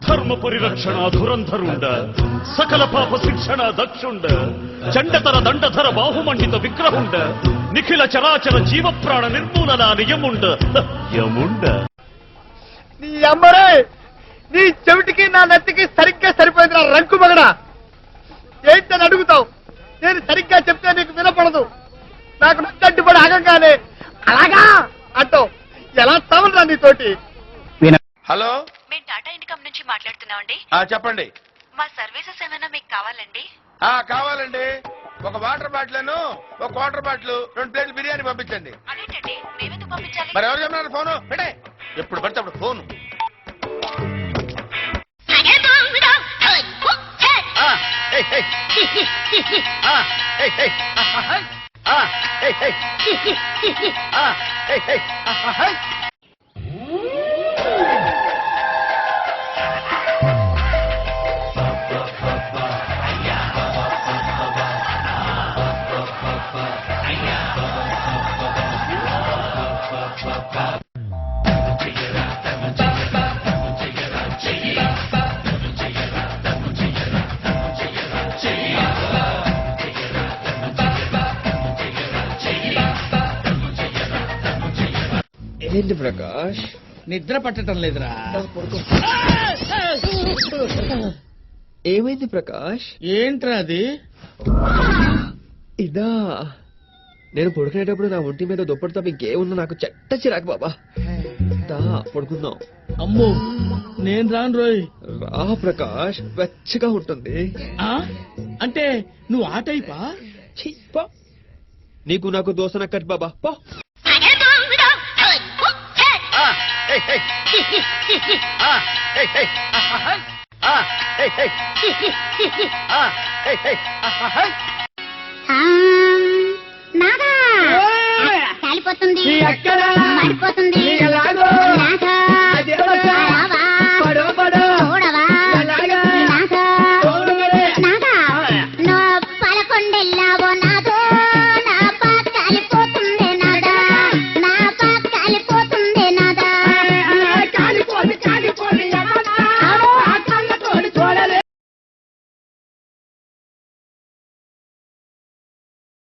ధర్మ పరిరక్షణ ధురంధరుండ సకల పాప శిక్షణ దక్షుండ చండతర దండధర బాహుమండిత విగ్రహుండ నిఖిల చరాచర జీవ ప్రాణ నిర్మూలన నియముండ యముండ. నీ అమ్మరే, నీ చెవిటికి నా నెత్తికి సరిగ్గా సరిపోయింది. రంకు మగడా ఏంటని అడుగుతావు? నేను సరిగ్గా చెప్తే నీకు వినపడదు. నాకు నచ్చట్టుబడి ఆగంగానే అలాగా అంటావు. ఎలా తావరా నీతోటి? హలో, మేము టాటా ఇన్కమ్ నుంచి మాట్లాడుతున్నామండి. చెప్పండి. మా సర్వీసెస్ ఏమైనా మీకు కావాలండి? కావాలండి. ఒక వాటర్ బాటిల్, ఒక వాటర్ బాటిల్, 2 ప్లేట్లు బిర్యానీ పంపించండి. అదేంటండి, మేమెందుకు పంపించాలి? మరి ఎవరు చెప్పినారు ఫోను పెట్టే? ఎప్పుడు పడితే అప్పుడు ఫోను. ఏంటి ప్రకాష్, నిద్ర పట్టడం లేదురా? ఏమైంది ప్రకాష్? ఏంట్రా అది? ఇదా, నేను పడుకునేటప్పుడు నా ఒంటి మీద దుప్పటి తప్ప ఇంకేముందో నాకు చెట్ట చిరాకు బాబా. పడుకుందాం. అమ్మో, నేను రాను రోయ్. రా ప్రకాష్, వెచ్చగా ఉంటుంది. అంటే నువ్వు ఆ టైపా? నీకు నాకు దోసన కట్ బాబా పో. కాలిపోతుంది, మారిపోతుంది.